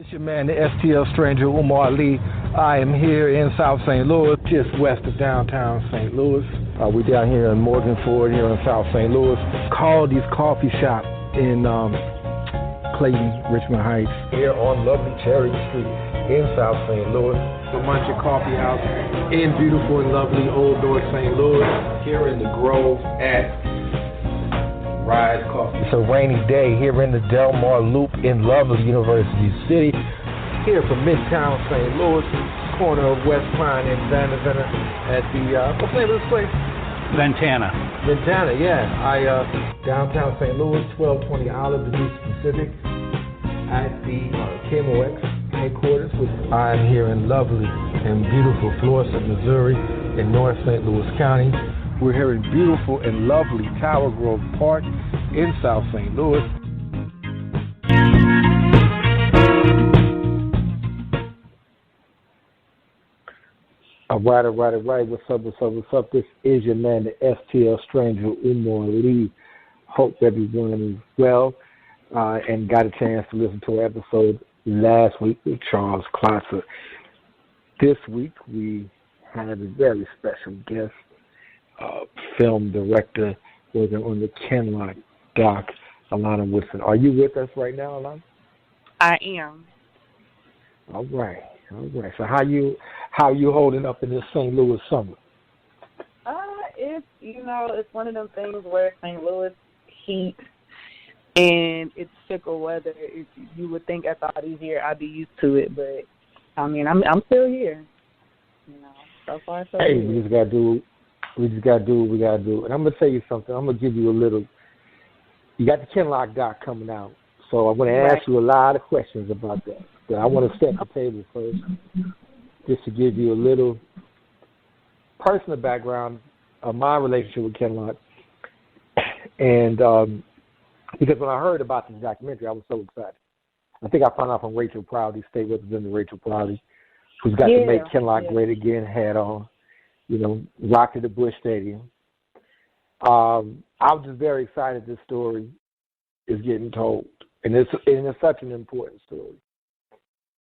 It's your man, the STL stranger, Umar Lee. I am here in South St. Louis, just west of downtown St. Louis. We're down here in Morgan Ford, here in South St. Louis. Caldy's Coffee Shop in Clayton, Richmond Heights. Here on lovely Cherry Street in South St. Louis. A bunch of coffee house in beautiful and lovely Old North St. Louis. Here in the Grove at Rise Coffee. It's a rainy day here in the Delmar Loop in lovely University City. Here from Midtown St. Louis, corner of West Pine and Vanderbilt at the, what's the name of this place? Ventana, yeah. Downtown St. Louis, 1220 Olive to be specific, at the KMOX headquarters. I'm here in lovely and beautiful Florissant, Missouri, in North St. Louis County. We're here in beautiful and lovely Tower Grove Park in South St. Louis. All right. What's up? This is your man, the STL stranger, Umar Lee. Hope everyone is well and got a chance to listen to our episode last week with Charles Klotzer. This week we had a very special guest, film director working on the Kinloch Doc, Alana Woodson. Are you with us right now, Alana? I am. All right. So how you holding up in this St. Louis summer? It's one of them things where St. Louis heat and it's fickle weather. You would think after all these years I'd be used to it, but I mean I'm still here. So far so good. Hey, we just gotta do what we gotta do. And I'm gonna tell you something. I'm gonna give you a little. You got the Kinloch Doc coming out, so I'm gonna ask you a lot of questions about that. But I want to set the table first, just to give you a little personal background of my relationship with Kinloch. And because when I heard about this documentary, I was so excited. I think I found out from Rachel Prouty, State Representative Rachel Prouty, who's got to make Kinloch great again, hat on, rocked at the Bush Stadium. I was just very excited this story is getting told. And it's such an important story.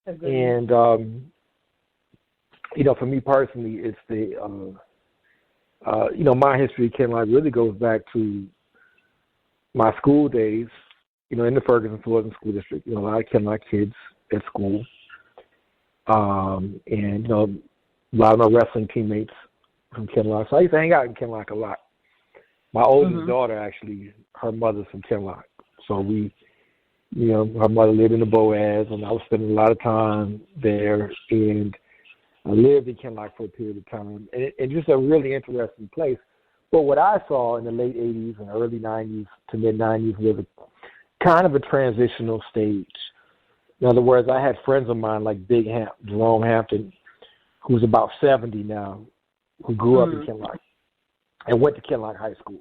Agreed. And, for me personally, it's the, my history of Kinloch really goes back to my school days, in the Ferguson, Florida School District. A lot of Kinloch kids at school. And, a lot of my wrestling teammates from Kinloch. So I used to hang out in Kinloch a lot. My oldest daughter, actually, her mother's from Kinloch. So her mother lived in the Boaz, and I was spending a lot of time there. And I lived in Kinloch for a period of time. And just a really interesting place. But what I saw in the late 80s and early 90s to mid-90s was kind of a transitional stage. In other words, I had friends of mine like Jerome Hampton, who's about 70 now, who grew up in Kinloch and went to Kinloch High School.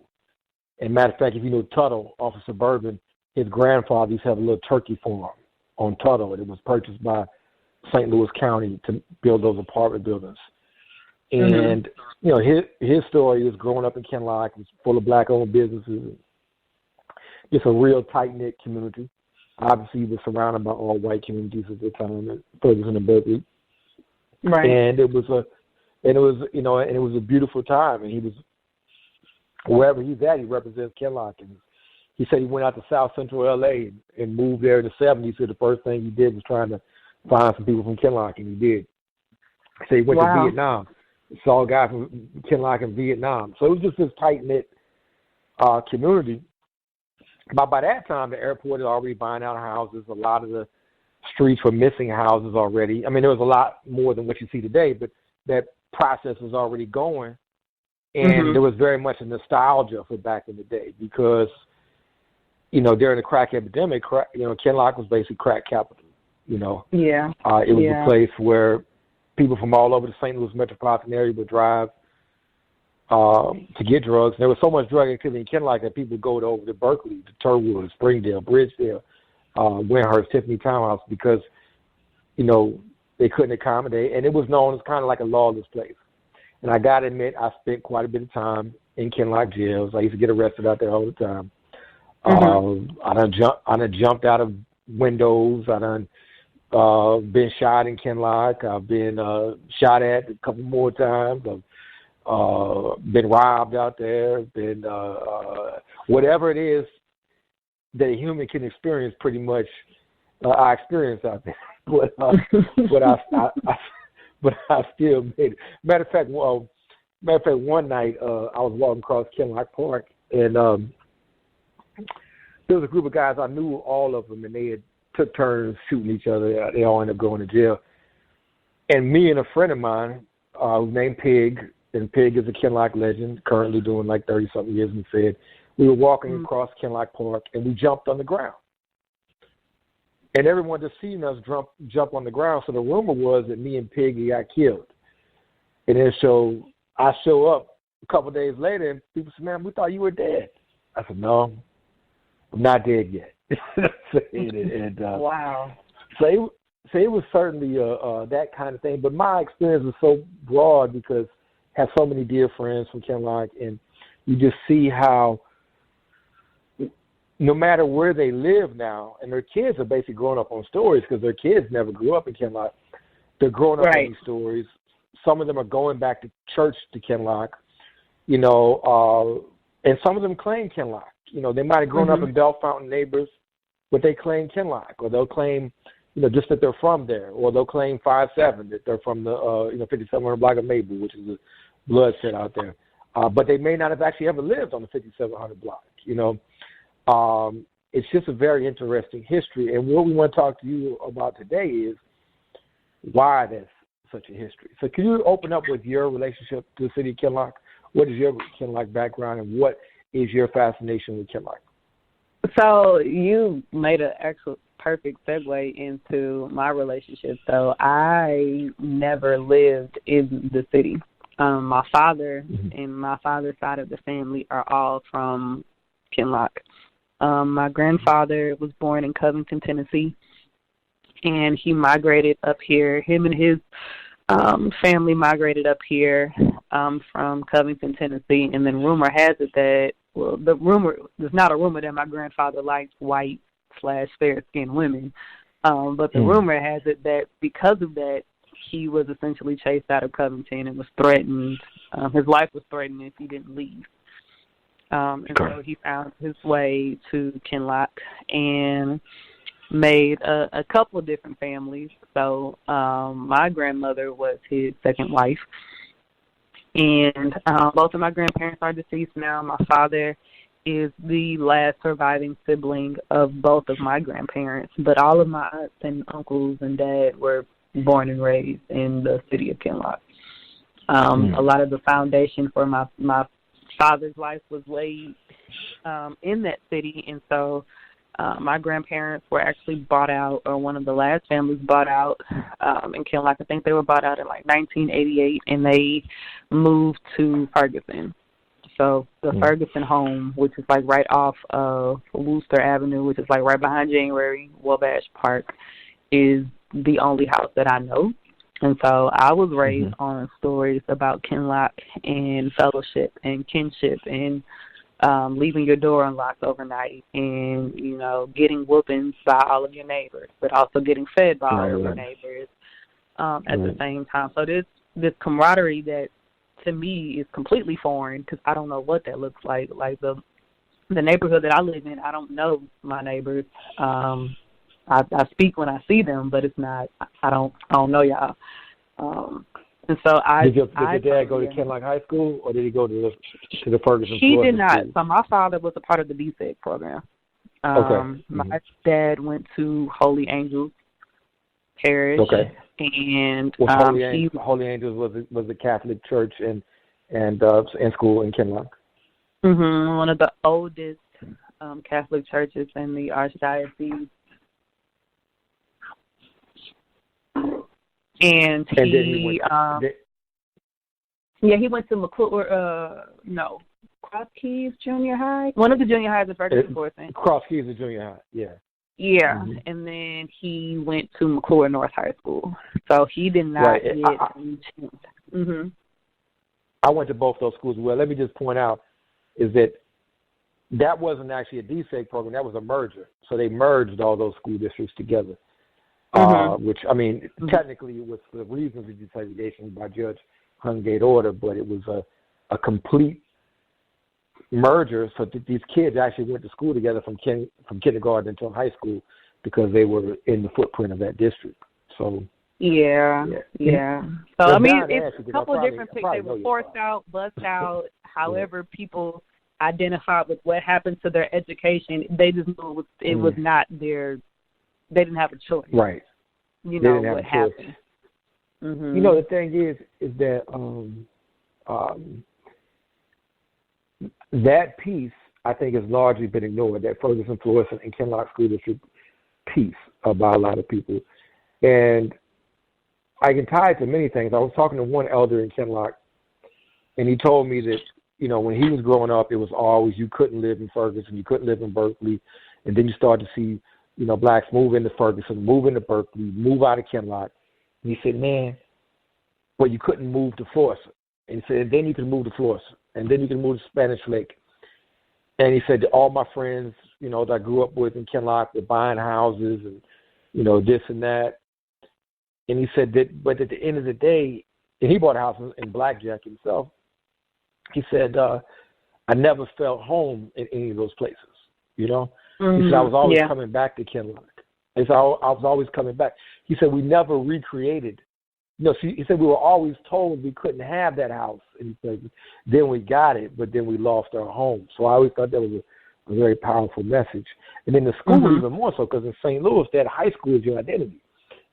And matter of fact, if you know Tuttle off of Suburban, his grandfather used to have a little turkey farm on Tuttle, and it was purchased by St. Louis County to build those apartment buildings. And, his story was growing up in Kinloch. It was full of black-owned businesses. Just a real tight-knit community. Obviously, he was surrounded by all white communities at the time, at Ferguson and Berkeley. Right. And it was a beautiful time. And he was, wherever he's at, he represents Kinloch. And he said he went out to South Central L.A. and moved there in the 70s. So the first thing he did was trying to find some people from Kinloch, and he did. He said he went to Vietnam. Saw a guy from Kinloch in Vietnam. So it was just this tight-knit community. But by that time, the airport had already buying out houses. A lot of the streets were missing houses already. I mean, there was a lot more than what you see today, but that process was already going. And there was very much a nostalgia for back in the day because, during the crack epidemic, Kinloch was basically crack capital, It was a place where people from all over the St. Louis metropolitan area would drive to get drugs. There was so much drug activity in Kinloch that people would go over to Berkeley, to Turwood, Springdale, Bridgedale, Windhurst, Tiffany Townhouse because, they couldn't accommodate. And it was known as kind of like a lawless place. And I got to admit, I spent quite a bit of time in Kinloch jails. I used to get arrested out there all the time. I done jumped out of windows. I done Been shot in Kinloch. I've been shot at a couple more times. I've been robbed out there. Been whatever it is that a human can experience, pretty much I experienced out there. But I still made it. Matter of fact, one night I was walking across Kinloch Park, and there was a group of guys. I knew all of them, and they had took turns shooting each other. They all ended up going to jail. And me and a friend of mine, who's named Pig, and Pig is a Kinloch legend, currently doing like 30-something years in the Fed. We were walking across Kinloch Park, and we jumped on the ground. And everyone just seen us jump on the ground. So the rumor was that me and Piggy got killed. And then so I show up a couple of days later, and people said, "Man, we thought you were dead." I said, "No, I'm not dead yet." Wow. So it was certainly that kind of thing. But my experience was so broad because I have so many dear friends from Kinloch, and you just see how no matter where they live now, and their kids are basically growing up on stories because their kids never grew up in Kinloch. They're growing up on these stories. Some of them are going back to church to Kinloch, and some of them claim Kinloch. They might have grown up in Bell Fountain neighbors, but they claim Kinloch, or they'll claim, just that they're from there, or they'll claim 5-7, that they're from the, 5700 block of Maple, which is a bloodshed out there. But they may not have actually ever lived on the 5700 block, It's just a very interesting history. And what we want to talk to you about today is why there's such a history. So can you open up with your relationship to the city of Kinloch? What is your Kinloch background, and what is your fascination with Kinloch? So you made an actual perfect segue into my relationship. So I never lived in the city. My father and my father's side of the family are all from Kinloch. My grandfather was born in Covington, Tennessee, and he migrated up here. Him and his family migrated up here from Covington, Tennessee, and then rumor has it that, there's not a rumor that my grandfather liked white/fair-skinned women, but the rumor has it that because of that, he was essentially chased out of Covington and was threatened. His life was threatened if he didn't leave. So he found his way to Kinloch and made a couple of different families. So my grandmother was his second wife, and both of my grandparents are deceased now. My father is the last surviving sibling of both of my grandparents, but all of my aunts and uncles and dad were born and raised in the city of Kinloch. A lot of the foundation for my father's life was laid in that city, and so my grandparents were actually bought out, or one of the last families bought out in Kinloch. I think they were bought out in like 1988, and they moved to Ferguson. So the Ferguson home, which is like right off of Wooster Avenue, which is like right behind January Wabash Park, is the only house that I know. And so I was raised on stories about Kinloch and fellowship and kinship and leaving your door unlocked overnight and, getting whoopings by all of your neighbors, but also getting fed by all of your neighbors at the same time. So this camaraderie that to me is completely foreign because I don't know what that looks like. Like the neighborhood that I live in, I don't know my neighbors. I speak when I see them, but it's not. I don't know y'all. And so did your dad go to Kinloch High School, or did he go to the Ferguson? He did not. School? So my father was a part of the DSEG program. My dad went to Holy Angels Parish. Okay. And Holy Angels was a Catholic church and school in Kinloch. One of the oldest Catholic churches in the Archdiocese. And he went to Cross Keys Junior High. One of the junior highs in Ferguson, I think. Cross Keys is junior high, yeah. Yeah, and then he went to McClure North High School. So he did not get any chance. I went to both those schools as well. Let me just point out is that wasn't actually a DSEG program. That was a merger. So they merged all those school districts together. which, I mean, technically it was the reasons of desegregation by Judge Hungate order, but it was a complete merger. So these kids actually went to school together from kindergarten until high school because they were in the footprint of that district. So yeah. So I mean, it's a couple of different things. They were forced out, bussed out. However, people identified with what happened to their education. They just knew it was not their. They didn't have a choice. Right. You know what happened. You know, the thing is that that piece, I think, has largely been ignored, that Ferguson, Florissant, and Kinloch School District piece by a lot of people. And I can tie it to many things. I was talking to one elder in Kinloch, and he told me that, you know, when he was growing up, it was always you couldn't live in Ferguson, you couldn't live in Berkeley, and then you start to see, you know, blacks move into Ferguson, move into Berkeley, move out of Kinloch. And he said, man, well, you couldn't move to Florissant. And he said, then you can move to Florissant, and then you can move to Spanish Lake. And he said, all my friends, you know, that I grew up with in Kinloch were buying houses and, you know, this and that. And he said that, but at the end of the day, and he bought a house in Blackjack himself, he said, I never felt home in any of those places, you know. He said, I was always coming back to Kinloch. He said, I was always coming back. He said, we never recreated. You know, he said, we were always told we couldn't have that house. And he said, then we got it, but then we lost our home. So I always thought that was a very powerful message. And then the school even more so, because in St. Louis, that high school is your identity.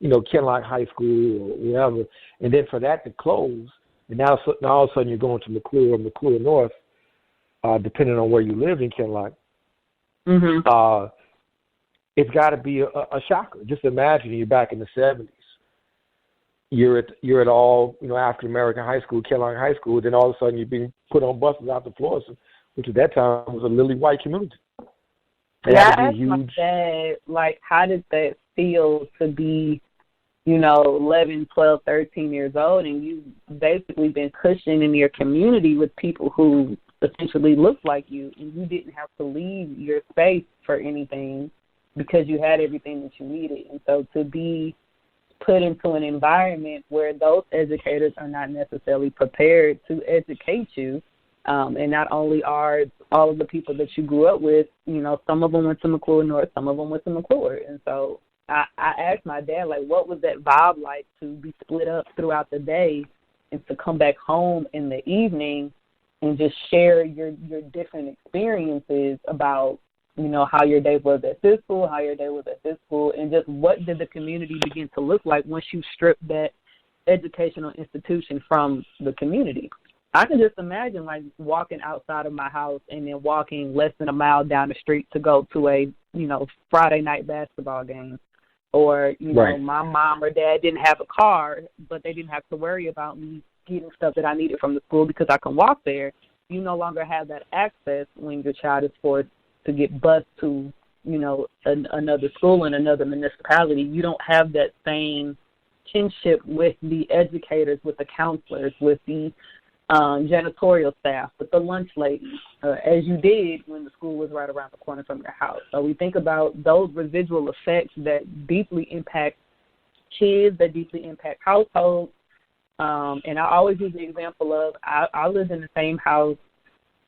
You know, Kinloch High School or whatever. And then for that to close, and now all of a sudden you're going to McClure or McClure North, depending on where you live in Kinloch. It's got to be a shocker. Just imagine you're back in the 70s. You're at all, you know, African American high school, Kinloch High School. Then all of a sudden you're being put on buses out to Florissant, which at that time was a lily white community. Yeah, I asked my dad, like, how did that feel to be, you know, 11, 12, 13 years old, and you've basically been cushioned in your community with people who essentially looked like you, and you didn't have to leave your space for anything because you had everything that you needed. And so to be put into an environment where those educators are not necessarily prepared to educate you, and not only are all of the people that you grew up with, you know, some of them went to McClure North, some of them went to McClure. And so I asked my dad, like, what was that vibe like to be split up throughout the day and to come back home in the evening and just share your different experiences about, you know, how your day was at this school, how your day was at this school, and just what did the community begin to look like once you stripped that educational institution from the community. I can just imagine, like, walking outside of my house and then walking less than a mile down the street to go to a, you know, Friday night basketball game. Or, you know, my mom or dad didn't have a car, but they didn't have to worry about me getting stuff that I needed from the school because I can walk there. You no longer have that access when your child is forced to get bused to, you know, another school in another municipality. You don't have that same kinship with the educators, with the counselors, with the janitorial staff, with the lunch ladies, as you did when the school was right around the corner from your house. So we think about those residual effects that deeply impact kids, that deeply impact households. And I always use the example of I lived in the same house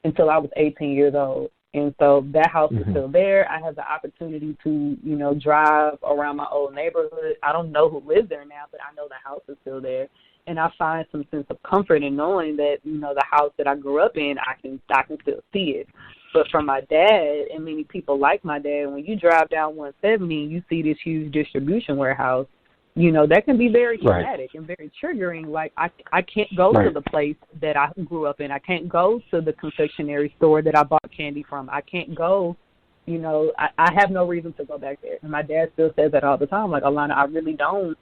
until I was 18 years old. And so that house is still there. I have the opportunity to, you know, drive around my old neighborhood. I don't know who lives there now, but I know the house is still there. And I find some sense of comfort in knowing that, you know, the house that I grew up in, I can still see it. But for my dad and many people like my dad, when you drive down 170 and you see this huge distribution warehouse, you know, that can be very traumatic and very triggering. Like, I can't go to the place that I grew up in. I can't go to the confectionery store that I bought candy from. I can't go, you know, I have no reason to go back there. And my dad still says that all the time. Like, Alana, I really don't.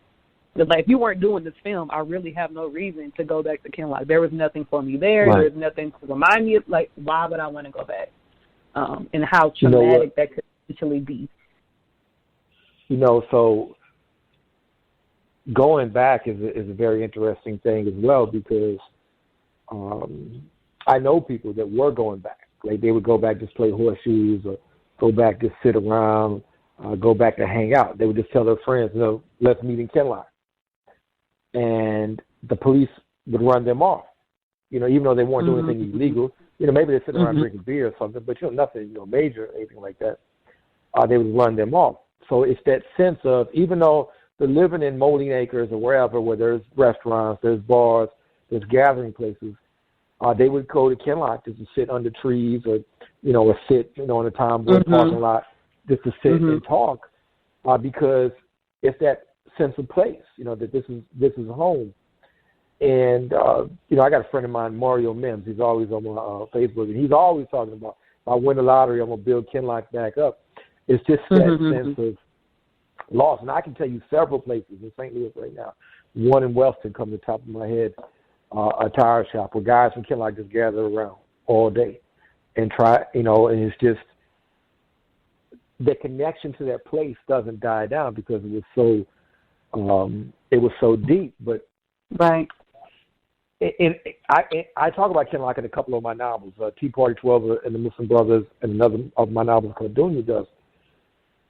Like, if you weren't doing this film, I really have no reason to go back to Kinloch. There was nothing for me there. There was nothing to remind me of, like, why would I want to go back? And how traumatic that could potentially be. You know, so going back is a very interesting thing as well, because I know people that were going back. Like, they would go back, just play horseshoes, or go back, just sit around. go back and hang out. They would just tell their friends, let's meet in Kinloch. And the police would run them off, even though they weren't doing anything illegal. Maybe they're sitting around drinking beer or something, but, nothing, major or anything like that. They would run them off. So it's that sense of, even though they're living in Moline Acres or wherever, where there's restaurants, there's bars, there's gathering places, they would go to Kinloch just to sit under trees or, or sit, on a Tom Boyd parking lot just to sit and talk, because it's that sense of place, that this is home. And, I got a friend of mine, Mario Mims. He's always on my Facebook, and he's always talking about, if I win the lottery, I'm going to build Kinloch back up. It's just that sense of loss. And I can tell you several places in St. Louis right now. One in Wellston comes to the top of my head, a tire shop where guys from Kinloch just gather around all day and try, and it's just, the connection to that place doesn't die down because it was so deep. But right. I talk about Kinloch in a couple of my novels, Tea Party 12 and the Muslim Brothers, and another of my novels called Dunya does.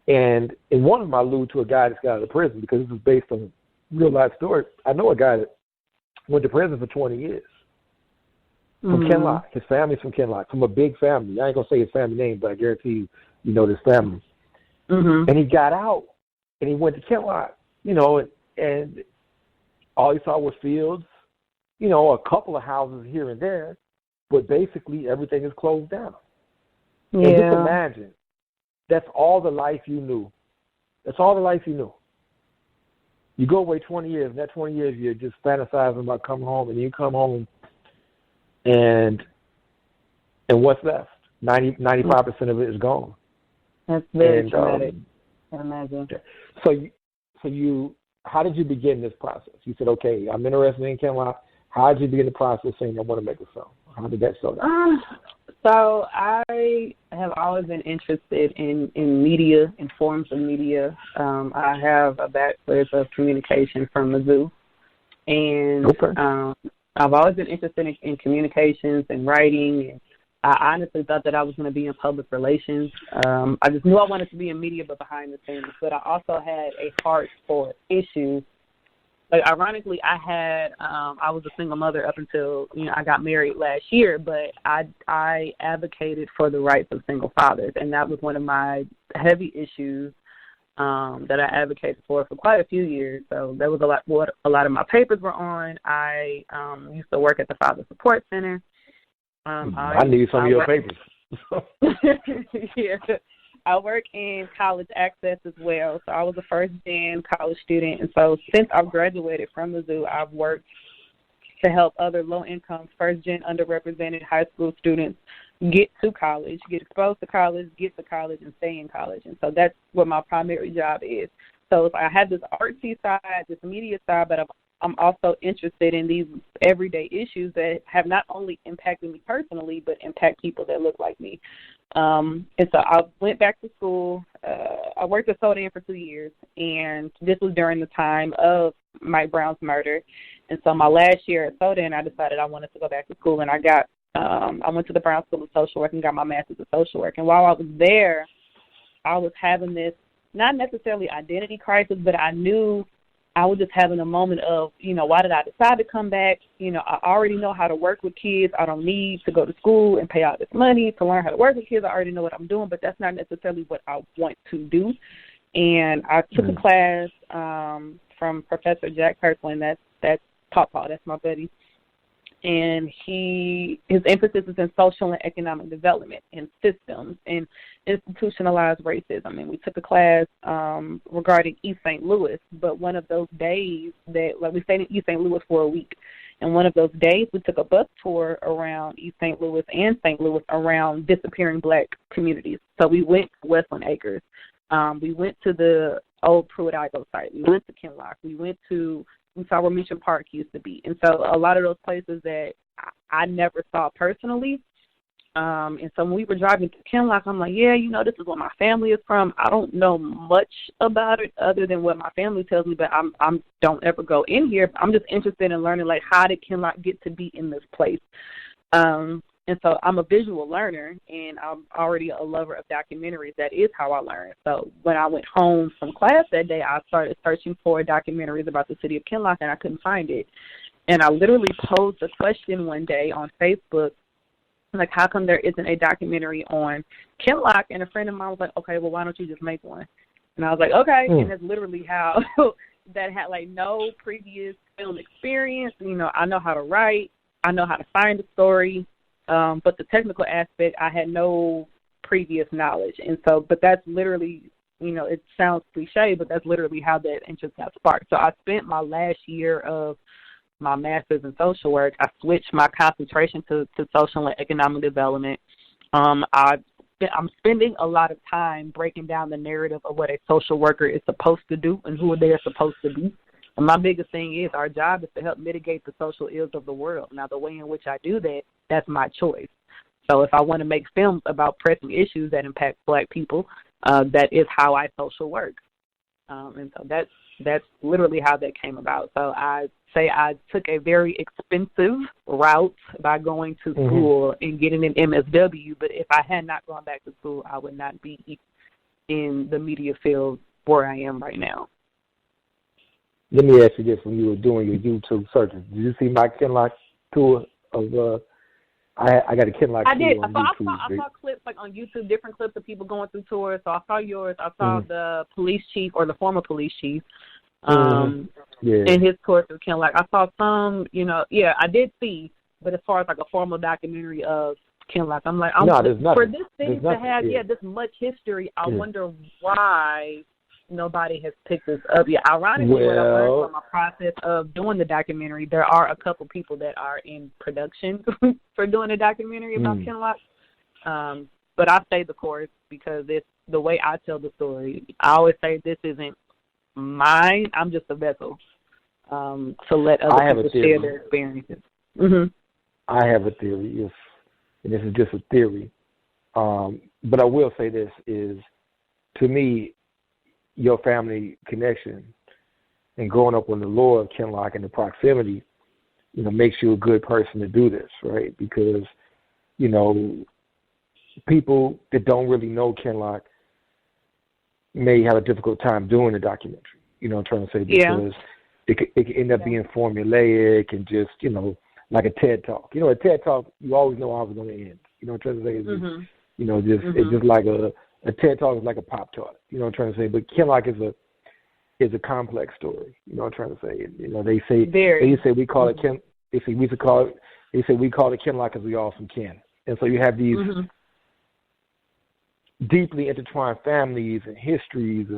And in one of them, I allude to a guy that's got out of prison because this is based on a real life story. I know a guy that went to prison for 20 years from Kinloch. His family's from Kinloch, from a big family. I ain't going to say his family name, but I guarantee you know this family. And he got out, and he went to Kinloch, and all he saw was fields, a couple of houses here and there, but basically everything is closed down. Yeah. And just imagine, that's all the life you knew. That's all the life you knew. You go away 20 years, and that 20 years you're just fantasizing about coming home, and you come home, and what's left? 95% of it is gone. That's very traumatic. I imagine. So you, how did you begin this process? You said, okay, I'm interested in Kinloch. How did you begin the process saying, I want to make a film? How did that start? So I have always been interested in media, in forms of media. I have a bachelor's of communication from Mizzou. And I've always been interested in communications and writing. And I honestly thought that I was going to be in public relations. I just knew I wanted to be in media, but behind the scenes. But I also had a heart for issues. Like, ironically, I was a single mother up until, I got married last year, but I advocated for the rights of single fathers, and that was one of my heavy issues that I advocated for quite a few years. So that was what a lot of my papers were on. I used to work at the Father Support Center. I need some of your papers. Yeah. I work in college access as well, so I was a first-gen college student, and so since I've graduated from Mizzou, I've worked to help other low-income, first-gen, underrepresented high school students get to college, get exposed to college, get to college, and stay in college, and so that's what my primary job is. So I have this artsy side, this media side, but I'm also interested in these everyday issues that have not only impacted me personally, but impact people that look like me. And so I went back to school. I worked at Sodan for 2 years, and this was during the time of Mike Brown's murder. And so my last year at Sodan, I decided I wanted to go back to school, and I went to the Brown School of Social Work and got my master's of social work. And while I was there, I was having this, not necessarily identity crisis, but I knew I was just having a moment of, why did I decide to come back? I already know how to work with kids. I don't need to go to school and pay out this money to learn how to work with kids. I already know what I'm doing, but that's not necessarily what I want to do. And I took a class from Professor Jack Kirkland. That's Pawpaw. That's my buddy. And his emphasis is in social and economic development and systems and institutionalized racism. And we took a class regarding East St. Louis, but one of those days we stayed in East St. Louis for a week. And one of those days we took a bus tour around East St. Louis and St. Louis around disappearing Black communities. So we went to Westland Acres. We went to the old Pruitt-Igoe site. We went to Kinloch. We saw where Mission Park used to be. And so a lot of those places that I never saw personally. And so when we were driving to Kinloch, I'm like, this is where my family is from. I don't know much about it other than what my family tells me, but I don't ever go in here. I'm just interested in learning, how did Kinloch get to be in this place? And And so I'm a visual learner, and I'm already a lover of documentaries. That is how I learn. So when I went home from class that day, I started searching for documentaries about the city of Kinloch, and I couldn't find it. And I literally posed a question one day on Facebook, like, how come there isn't a documentary on Kinloch? And a friend of mine was like, okay, well, why don't you just make one? And I was like, okay. And that's literally how that had, like, no previous film experience. You know, I know how to write. I know how to find a story. But the technical aspect, I had no previous knowledge. And so, but that's literally, you know, it sounds cliche, but that's literally how that interest got sparked. So I spent my last year of my master's in social work. I switched my concentration to social and economic development. I'm spending a lot of time breaking down the narrative of what a social worker is supposed to do and who they are supposed to be. And my biggest thing is our job is to help mitigate the social ills of the world. Now, the way in which I do that, that's my choice. So if I want to make films about pressing issues that impact Black people, that is how I social work. And so that's literally how that came about. So I say I took a very expensive route by going to school and getting an MSW, but if I had not gone back to school, I would not be in the media field where I am right now. Let me ask you this: when you were doing your YouTube searches, did you see my Kinloch tour of? I got a Kinloch tour on YouTube. I saw clips like on YouTube, different clips of people going through tours. So I saw yours. I saw the police chief or the former police chief. And his tour through Kinloch. I saw some, you know, I did see, but as far as like a formal documentary of Kinloch, I'm like, there's nothing. For this city to have, this much history, I wonder why nobody has picked this up yet. Ironically, what I learned from my process of doing the documentary, there are a couple people that are in production for doing a documentary about Kinloch. But I stayed the course because it's the way I tell the story. I always say this isn't mine. I'm just a vessel to let other people share their experiences. I have a theory, and this is just a theory. But I will say this is, to me, your family connection and growing up on the lore of Kinloch and the proximity, you know, makes you a good person to do this, right? Because, you know, people that don't really know Kinloch may have a difficult time doing the documentary, you know what I'm trying to say? Because it can end up being formulaic and just, you know, like a TED Talk. You know, a TED Talk, you always know how it's going to end. You know what I'm trying to say? It's just, you know, it's just like a TED Talk is like a Pop-Tart. You know what I'm trying to say? But Kinloch is a complex story. You know what I'm trying to say? You know, they say we call it They say we call it Kinloch because we all from Ken. And so you have these deeply intertwined families and histories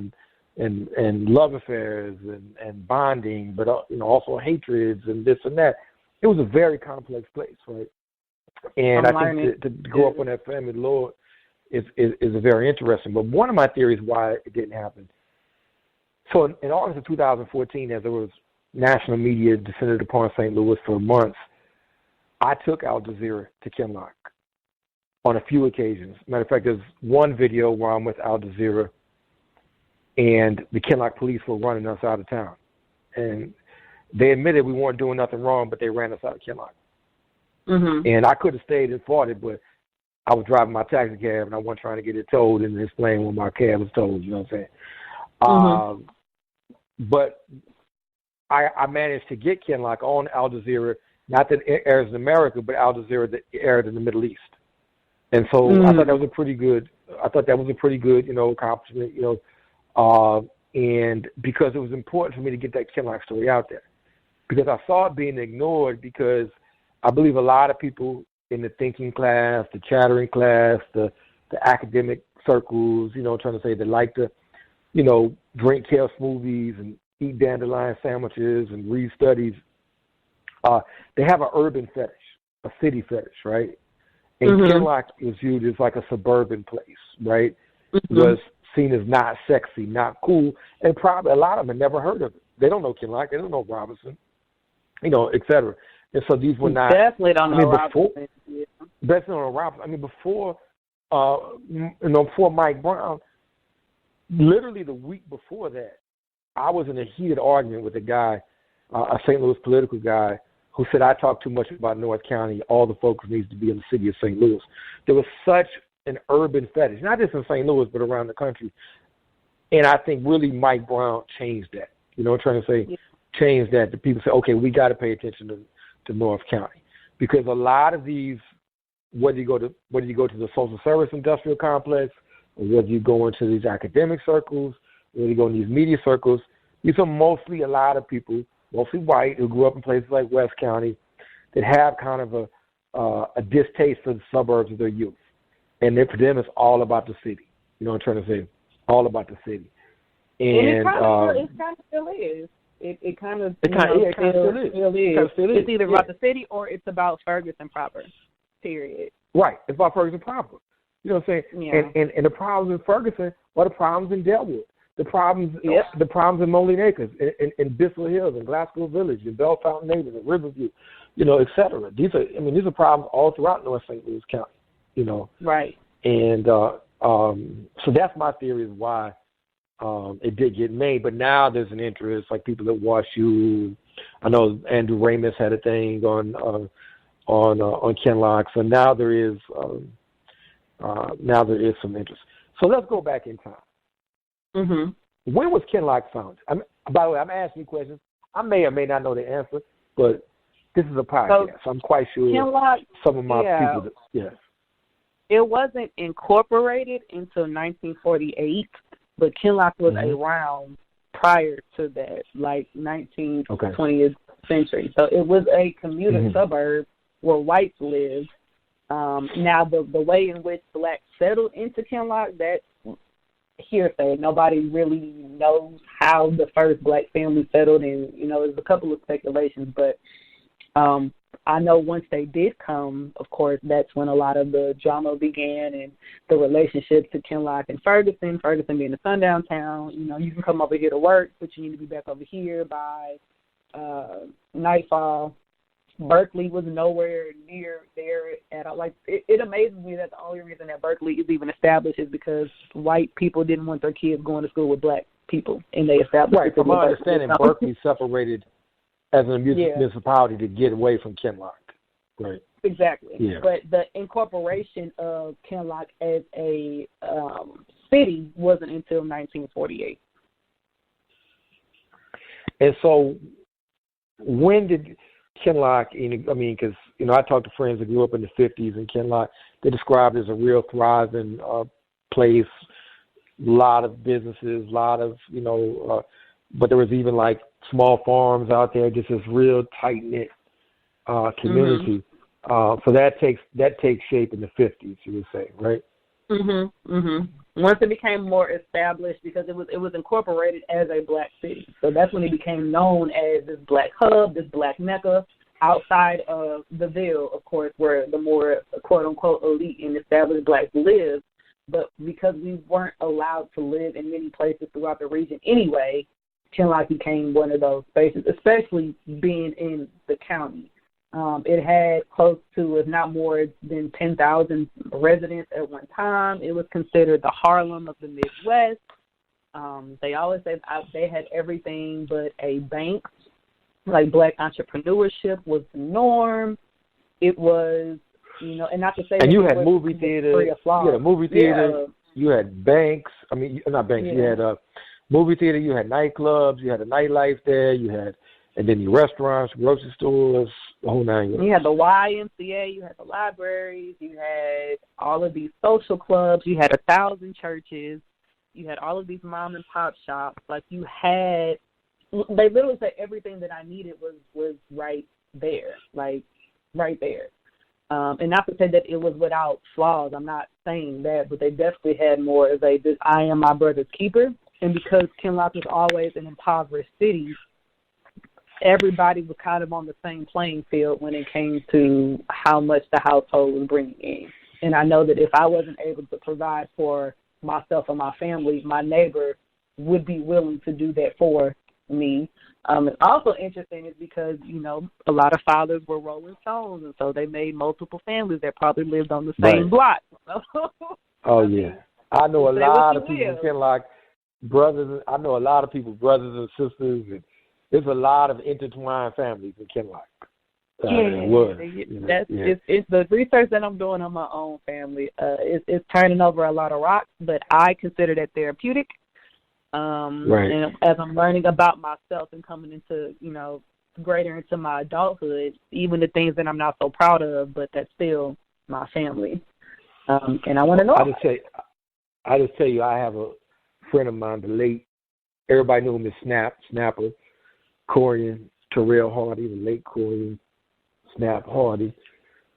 and love affairs and bonding, but you know, also hatreds and this and that. It was a very complex place, right? And I think to grow up on that family lore is very interesting. But one of my theories why it didn't happen. So in August of 2014, as there was national media descended upon St. Louis for months, I took Al Jazeera to Kinloch on a few occasions. Matter of fact, there's one video where I'm with Al Jazeera and the Kinloch police were running us out of town. And they admitted we weren't doing nothing wrong, but they ran us out of Kinloch. And I could have stayed and fought it, but I was driving my taxi cab and I wasn't trying to get it towed and explain when my cab was towed, you know what I'm saying? But I managed to get Kinloch on Al Jazeera, not that it airs in America, but Al Jazeera that aired in the Middle East. And so I thought that was a pretty good, you know, accomplishment, you know, and because it was important for me to get that Kinloch story out there. Because I saw it being ignored because I believe a lot of people in the thinking class, the chattering class, the academic circles, you know, trying to say they like to, you know, drink kale smoothies and eat dandelion sandwiches and read studies. They have an urban fetish, a city fetish, right? And Kinloch is viewed as like a suburban place, right? Was seen as not sexy, not cool, and probably a lot of them had never heard of it. They don't know Kinloch, they don't know Robinson, you know, et cetera. And so these were not. Definitely don't know Robinson. Definitely don't know Robinson. I mean, before, you know, before Mike Brown, literally the week before that, I was in a heated argument with a guy, a St. Louis political guy, who said, I talk too much about North County. All the focus needs to be in the city of St. Louis. There was such an urban fetish, not just in St. Louis, but around the country. And I think really Mike Brown changed that. You know what I'm trying to say? Yeah. Changed that. The people say, okay, we got to pay attention to North County. Because a lot of these, whether you go to the social service industrial complex, or whether you go into these academic circles, whether you go in these media circles, these are mostly a lot of people, mostly white, who grew up in places like West County, that have kind of a distaste for the suburbs of their youth. And for them, it's all about the city. You know what I'm trying to say? All about the city. And it kind of still is. It kind of still is. It's either about the city or it's about Ferguson proper, period. Right. It's about Ferguson proper. You know what I'm saying? Yeah. And the problems in Ferguson are the problems in Delwood. The problems in Moline Acres, in Bissell Hills, in Glasgow Village, in Bell Fountain Neighbors, in Riverview, et cetera. These are problems all throughout North St. Louis County, Right. And so that's my theory is why it did get made. But now there's an interest, like people that watch you. I know Andrew Ramis had a thing on Kinloch, so now there is some interest. So let's go back in time. Mm-hmm. When was Kinloch founded? By the way, I'm asking you questions. I may or may not know the answer, but this is a podcast, so I'm quite sure Kinloch, some of my people. Yes. It wasn't incorporated until 1948, but Kinloch was around prior to that, like 19th, 20th century. So it was a commuter suburb where whites lived. Now, the way in which blacks settled into Kinloch, that's hearsay. Nobody really knows how the first black family settled, and there's a couple of speculations, but I know once they did come, of course, that's when a lot of the drama began and the relationship to Kinloch and Ferguson being a sundown town. You can come over here to work, but you need to be back over here by nightfall. Berkeley was nowhere near there at all. Like, it amazes me that the only reason that Berkeley is even established is because white people didn't want their kids going to school with black people, and they established. Right. From my understanding, Berkeley separated as a municipality to get away from Kinloch. Right. Exactly. Yeah. But the incorporation of Kinloch as a city wasn't until 1948. And so, when did Kinloch, because, I talked to friends that grew up in the 50s in Kinloch. They described it as a real thriving place, a lot of businesses, but there was even like small farms out there, just this real tight-knit community. So that takes shape in the 50s, you would say, right? Once it became more established, because it was incorporated as a black city. So that's when it became known as this black hub, this black mecca, outside of the Ville, of course, where the more quote-unquote elite and established blacks live. But because we weren't allowed to live in many places throughout the region anyway, Kinloch became one of those spaces, especially being in the county. It had close to, if not more than 10,000 residents at one time. It was considered the Harlem of the Midwest. They always say they had everything but a bank. Like, black entrepreneurship was the norm. It was, and not to say. And you had movie theaters. You had a movie theater. You had banks. Not banks. You had a movie theater. You had nightclubs. You had a nightlife there. And then your restaurants, grocery stores, the whole nine yards. You had the YMCA, you had the libraries, you had all of these social clubs, you had 1,000 churches, you had all of these mom and pop shops. Like, they literally said everything that I needed was right there, like right there. And not to say that it was without flaws, I'm not saying that, but they definitely had more of this I am my brother's keeper. And because Kinloch was always an impoverished city, everybody was kind of on the same playing field when it came to how much the household was bringing in. And I know that if I wasn't able to provide for myself and my family, my neighbor would be willing to do that for me. It's also interesting is because, a lot of fathers were Rolling Stones, and so they made multiple families that probably lived on the same block. Oh, yeah. I know a lot of people in Kinloch, brothers. I know a lot of people, brothers and sisters, and there's a lot of intertwined families in Kinloch. It was. It's the research that I'm doing on my own family. It's turning over a lot of rocks, but I consider that therapeutic. Right. And as I'm learning about myself and coming into, greater into my adulthood, even the things that I'm not so proud of, but that's still my family. And I want to know. I just tell you, I have a friend of mine, the late, everybody knew him as Snapper, Corian Terrell Hardy, the late Corian Snap Hardy,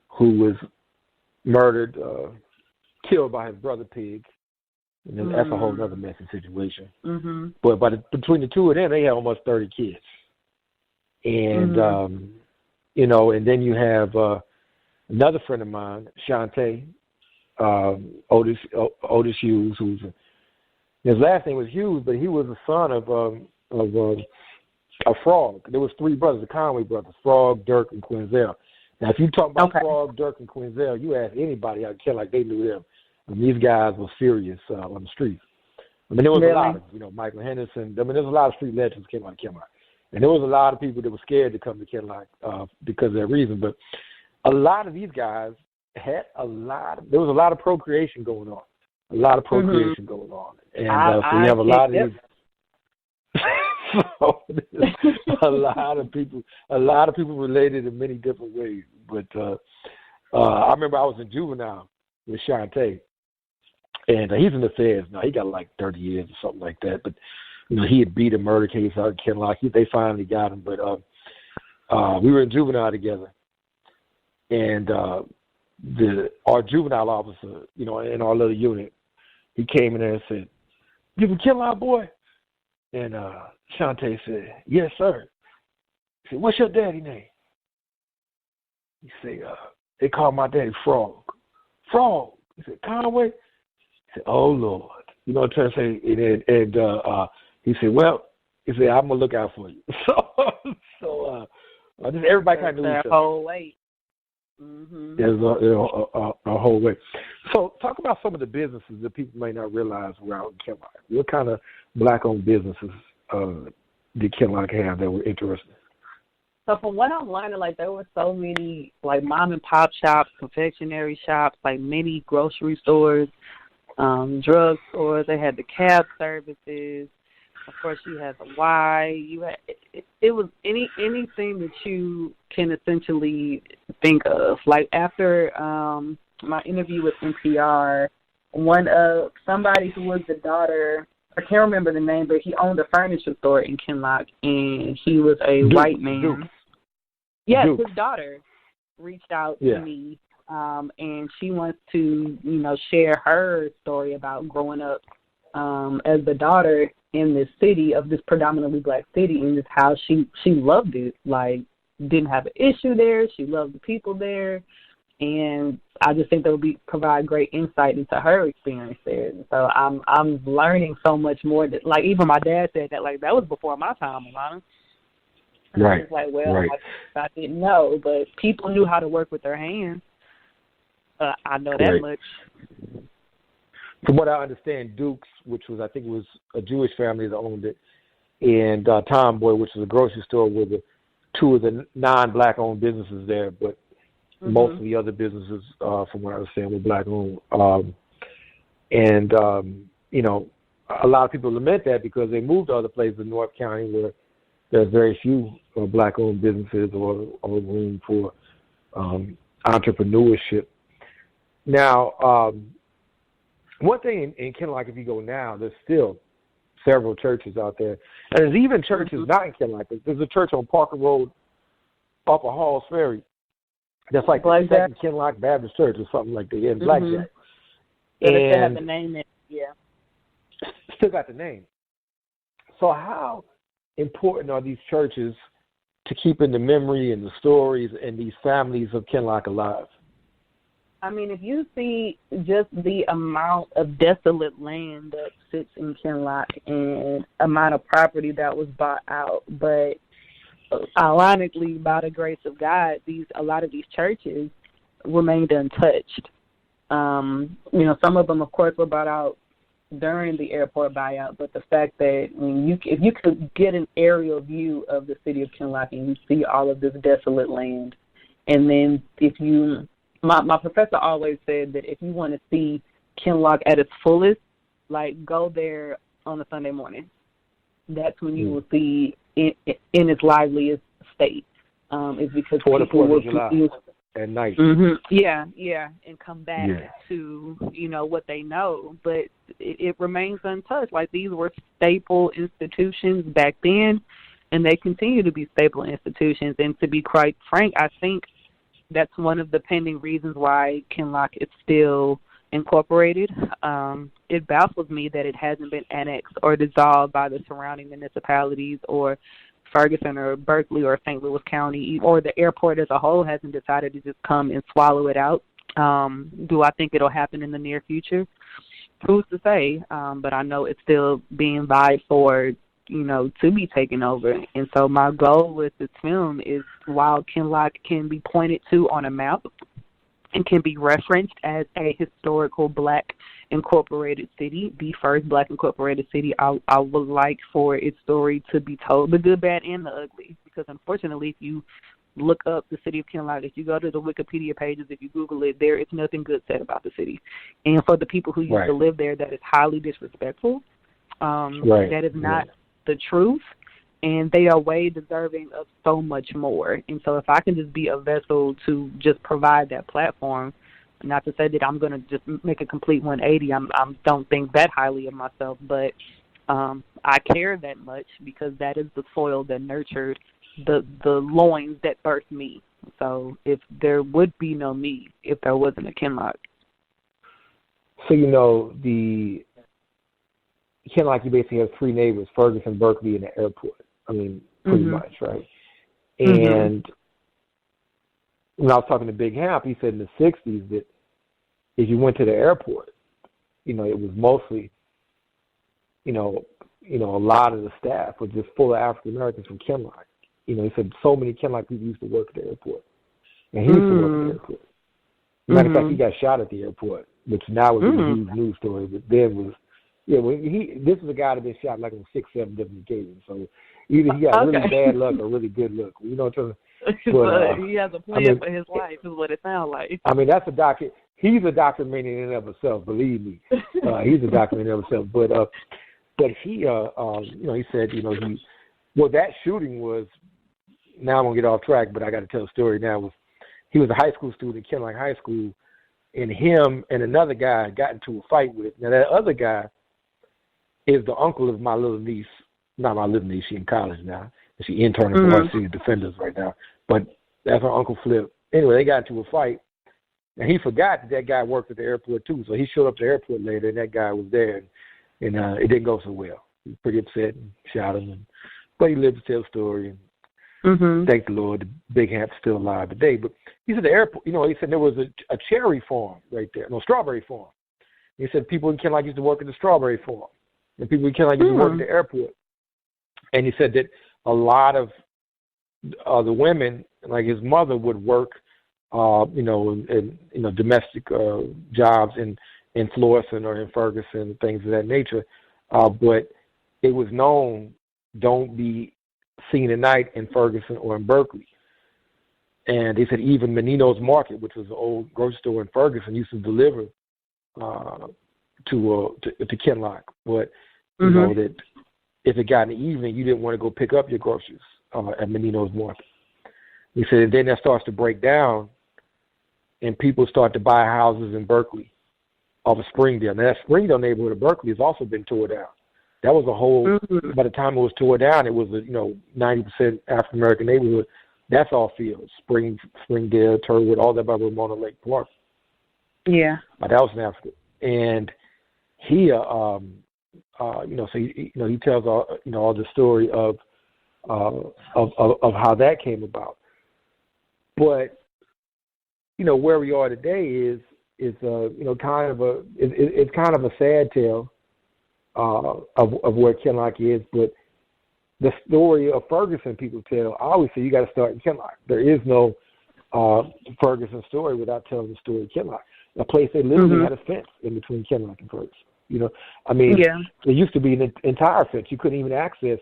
who was murdered, killed by his brother Pig. And then that's a whole other messy situation. Mm-hmm. But between the two of them, they had almost 30 kids. And, and then you have another friend of mine, Shantae, Otis Hughes, his last name was Hughes, but he was the son of a Frog. There was three brothers, the Conway brothers, Frog, Dirk, and Quinzel. Now, if you talk about Frog, Dirk, and Quinzel, you ask anybody, I care like they knew them. And these guys were serious on the streets. I mean, there was a lot of, Michael Henderson. I mean, there's a lot of street legends came out of Kinloch. And there was a lot of people that were scared to come to Kinloch because of that reason. But a lot of these guys had there was a lot of procreation going on. And so you have a lot of these. So a lot of people related in many different ways. But I remember I was in juvenile with Shantae. And he's in the feds now. He got like 30 years or something like that. But, he had beat a murder case out in Kinloch. They finally got him. But we were in juvenile together. And our juvenile officer, in our little unit, he came in there and said, "You from Kinloch, boy?" And Shantae said, "Yes, sir." He said, "What's your daddy name?" He said, "They call my daddy Frog." Frog. He said, "Conway?" He said, "Oh, Lord." I'm trying to say, and he said, "Well," he said, "I'm going to look out for you." So just everybody kind of knew each other. Whole way. Mm-hmm. There's a whole way. So talk about some of the businesses that people may not realize around Kinloch. What kind of black-owned businesses did Kinloch have that were interesting? So from what I'm learning, there were so many, mom and pop shops, confectionery shops, many grocery stores, drug stores. They had the cab services. Of course, you had the Y. You had it was anything that you can essentially think of. After my interview with NPR, somebody who was the daughter, I can't remember the name, but he owned a furniture store in Kinloch, and he was a white man. Duke. Yes, Duke. His daughter reached out to me, and she wants to, share her story about growing up as the daughter in this city, of this predominantly black city, and just how she loved it. Didn't have an issue there. She loved the people there, and I just think that would provide great insight into her experience there. And so I'm learning so much more. That even my dad said that that was before my time, Alana. Right. I was I didn't know, but people knew how to work with their hands. I know that much. From what I understand, Duke's, which was, I think it was a Jewish family that owned it, and Tomboy, which was a grocery store, were the two of the non-black-owned businesses there, but most of the other businesses, from what I understand, were black-owned. A lot of people lament that because they moved to other places in North County where there's very few black-owned businesses or room for entrepreneurship. Now, one thing in Kinloch, if you go now, there's still several churches out there. And there's even churches not in Kinloch. There's a church on Parker Road off of Halls Ferry. That's like the second Kinloch Baptist Church or something like that in Blackjack. And they still have the name in it, Still got the name. So how important are these churches to keeping the memory and the stories and these families of Kinloch alive? I mean, if you see just the amount of desolate land that sits in Kinloch and amount of property that was bought out, but ironically, by the grace of God, a lot of these churches remained untouched. Some of them, of course, were bought out during the airport buyout, but the fact that if you could get an aerial view of the city of Kinloch and you see all of this desolate land, And then my professor always said that if you want to see Kinloch at its fullest, like, go there on a Sunday morning. That's when you will see it in its liveliest state. Is because for the people 4th of July at night. Yeah, and come back to, what they know. But it remains untouched. Like, these were staple institutions back then, and they continue to be staple institutions. And to be quite frank, I think that's one of the pending reasons why Kinloch is still incorporated. It baffles me that it hasn't been annexed or dissolved by the surrounding municipalities, or Ferguson or Berkeley or St. Louis County, or the airport as a whole hasn't decided to just come and swallow it out. Do I think it'll happen in the near future? Who's to say? But I know it's still being vied for, to be taken over. And so my goal with this film is, while Kinloch can be pointed to on a map and can be referenced as a historical Black incorporated city, the first Black incorporated city, I would like for its story to be told, the good, bad, and the ugly. Because unfortunately, if you look up the city of Kinloch, if you go to the Wikipedia pages, if you Google it, there is nothing good said about the city. And for the people who used to live there, that is highly disrespectful. That is not the truth. And they are way deserving of so much more. And so if I can just be a vessel to just provide that platform, not to say that I'm going to just make a complete 180. I don't think that highly of myself, but I care that much because that is the soil that nurtured the loins that birthed me. So if there would be no me if there wasn't a Kinloch. So, the Kinloch, you basically have 3 neighbors, Ferguson, Berkeley, and the airport. I mean, pretty much, right? And when I was talking to Big Hamp, he said in the 60s that if you went to the airport, it was mostly, a lot of the staff was just full of African Americans from Kinloch. He said so many Kinloch people used to work at the airport. And he used to work at the airport. Matter of fact, he got shot at the airport, which now is a huge news story, but then was, this is a guy that been shot like on 6, 7 different occasions. So either he got really bad luck or really good luck. You know what I'm saying? But he has a plan for his life, is what it sounds like. I mean, that's a document. He's a documentary in and of himself. Believe me, he's a documentary in and of himself. But he, he said, that shooting was. Now I'm gonna get off track, but I got to tell the story now. He was a high school student at Kinloch High School, and him and another guy got into a fight with. Now that other guy is the uncle of my little niece. Not my little niece. She in college now. She interning for Varsity Defenders right now. But that's her Uncle Flip. Anyway, they got into a fight, and he forgot that guy worked at the airport too. So he showed up at the airport later, and that guy was there, and it didn't go so well. He was pretty upset and shot him. But he lived to tell the story. And thank the Lord, the Big Hamp's still alive today. But he said the airport, he said there was a cherry farm right there, no, strawberry farm. He said people in Kinloch used to work at the strawberry farm, and people in Kinloch used to work at the airport. And he said that a lot of the women, like his mother, would work, in domestic jobs in Florissant or in Ferguson, things of that nature. But it was known, don't be seen at night in Ferguson or in Berkeley. And they said even Menino's Market, which was an old grocery store in Ferguson, used to deliver to Kinloch. But you know that if it got in the evening, you didn't want to go pick up your groceries at Menino's Market. He said then that starts to break down, and people start to buy houses in Berkeley off of Springdale. Now that Springdale neighborhood of Berkeley has also been tore down. That was a whole. By the time it was tore down, it was a 90% African American neighborhood. That's all fields. Springdale, Turwood, all that by Ramona Lake Park. Yeah. But that was in Africa, and he, so he tells all the story of how that came about. But where we are today is kind of a sad tale of where Kinloch is. But the story of Ferguson people tell, I always say you got to start in Kinloch. There is no Ferguson story without telling the story of Kinloch, a place they literally had a fence in between Kinloch and Ferguson. There used to be an entire fence you couldn't even access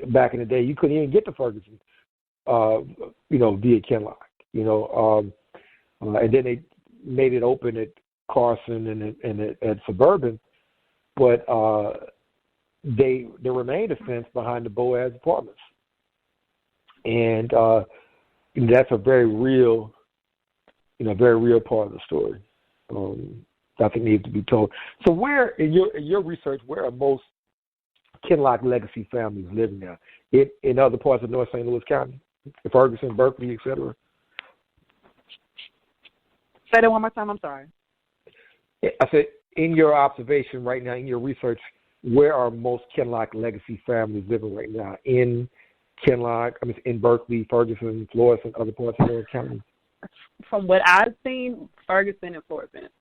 back in the day. You couldn't even get to Ferguson, via Kinloch. you know, and then they made it open at Carson and at Suburban, but there remained a fence behind the Boaz Apartments, and that's a very real part of the story. I think needs to be told. So, where in your research, where are most Kinloch legacy families living now? In other parts of North St. Louis County, Ferguson, Berkeley, etc. Say that one more time. I'm sorry. I said, in your observation right now, in your research, where are most Kinloch legacy families living right now? In Kinloch, in Berkeley, Ferguson, Florissant, other parts of North County? From what I've seen, Ferguson and Florissant.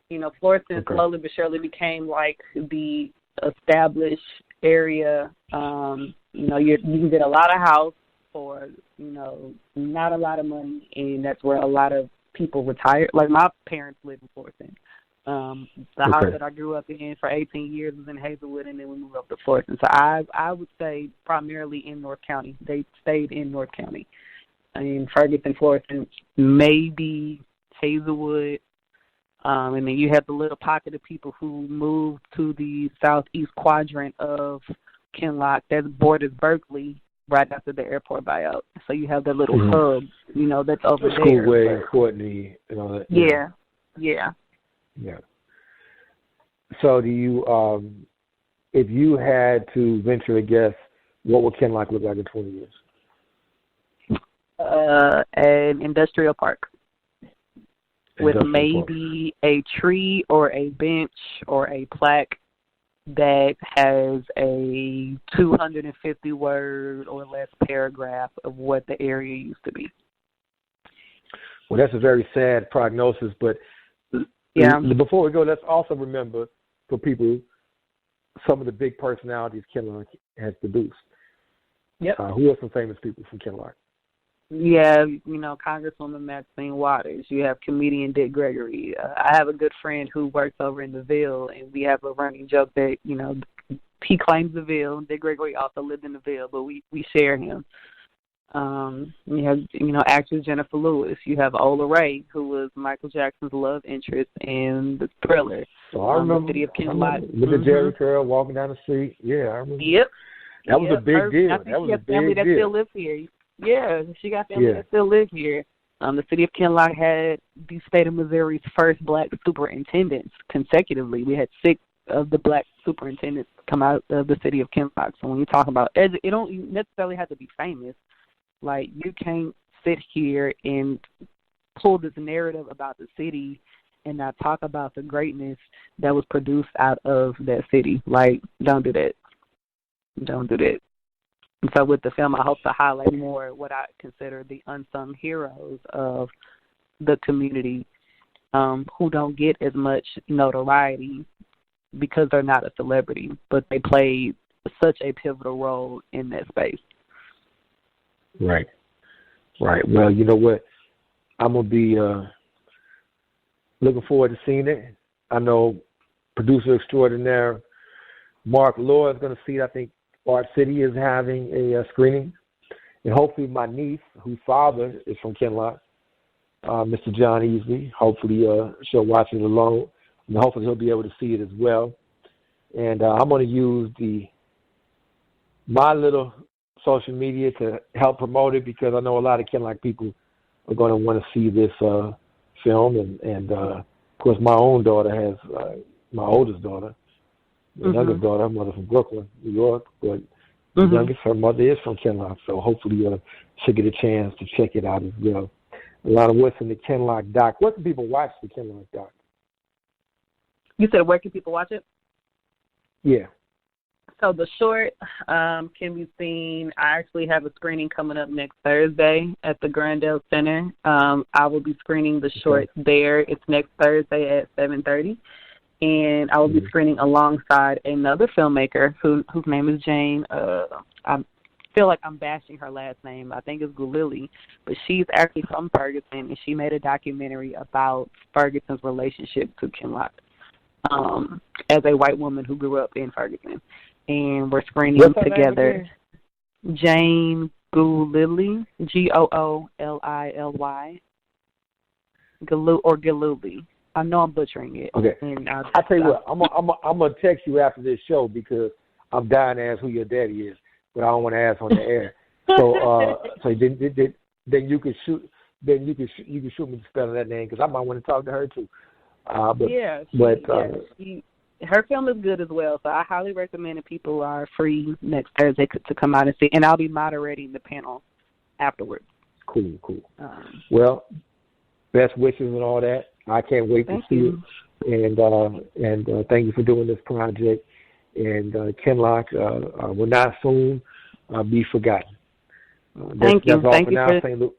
You know, Florissant slowly but surely became like the established area. You know, you can get a lot of house for, you know, not a lot of money, and that's where a lot of people retire. Like my parents live in Florissant. The house that I grew up in for 18 years was in Hazelwood, and then we moved up to Florissant. So I would say primarily in North County. They stayed in North County. I mean, Ferguson, Florissant, maybe Hazelwood. And then you have the little pocket of people who moved to the southeast quadrant of Kinloch that borders Berkeley right after the airport buyout. So you have that little hub, you know, that's over there. Schoolway, Courtney, and all that. Yeah. So do you, if you had to venture a guess, what would Kinloch look like in 20 years? An industrial park. With maybe a tree or a bench or a plaque that has a 250-word or less paragraph of what the area used to be. Well, that's a very sad prognosis, but before we go, let's also remember for people some of the big personalities Kinloch has produced. Yep. Who are some famous people from Kinloch? Yeah, you know, Congresswoman Maxine Waters. You have comedian Dick Gregory. I have a good friend who works over in the Ville, and we have a running joke that, you know, he claims the Ville. Dick Gregory also lived in the Ville, but we share him. You have, you know, actress Jennifer Lewis. You have Ola Ray, who was Michael Jackson's love interest in The Thriller. So I remember, the city of Kinloch. Look at Jerry Curl walking down the street. Yeah, I remember. Yep. That was a big deal. That was a big family that still lives here. Yeah, she got family that still live here. The city of Kinloch had the state of Missouri's first black superintendents consecutively. We had 6 of the black superintendents come out of the city of Kinloch. So when you talk about it don't necessarily have to be famous. Like, you can't sit here and pull this narrative about the city and not talk about the greatness that was produced out of that city. Like, don't do that. Don't do that. And so with the film, I hope to highlight more what I consider the unsung heroes of the community who don't get as much notoriety because they're not a celebrity, but they played such a pivotal role in that space. Right. Well, you know what? I'm going to be looking forward to seeing it. I know producer extraordinaire Mark Law is going to see it. I think Art City is having a screening. And hopefully my niece, whose father is from Kinloch, Mr. John Easley, hopefully she'll watch it alone. And hopefully he'll be able to see it as well. And I'm going to use my little social media to help promote it, because I know a lot of Kinloch people are going to want to see this film. And of course, my own daughter has, my oldest daughter, the youngest daughter, her mother from Brooklyn, New York, but the youngest, her mother is from Kinloch. So hopefully she'll get a chance to check it out as well. Alana, what's in the Kinloch Doc? Where can people watch the Kinloch Doc? You said where can people watch it? Yeah. So the short can be seen. I actually have a screening coming up next Thursday at the Grandel Center. I will be screening the short there. It's next Thursday at 7:30. And I will be screening alongside another filmmaker whose name is Jane. I feel like I'm bashing her last name. I think it's Gulili. But she's actually from Ferguson, and she made a documentary about Ferguson's relationship to Kinloch as a white woman who grew up in Ferguson. And we're screening together. Jane Goolily, Goolly, Galuli. I know I'm butchering it. Okay. And I'll tell you what. I'm gonna text you after this show because I'm dying to ask who your daddy is, but I don't want to ask on the air. So then you can shoot. Then you can shoot me the spelling of that name because I might want to talk to her too. Her film is good as well. So I highly recommend if people are free next Thursday to come out and see. And I'll be moderating the panel afterwards. Cool. Well, best wishes and all that. I can't wait to see it. And thank you for doing this project. And Kinloch will not soon be forgotten. Thank you. That's all thank for you now, for, St. Louis.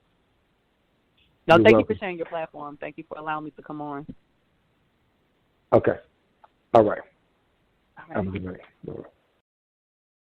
No, thank welcome. you for sharing your platform. Thank you for allowing me to come on. Okay. All right. All right. Have a good night. All right.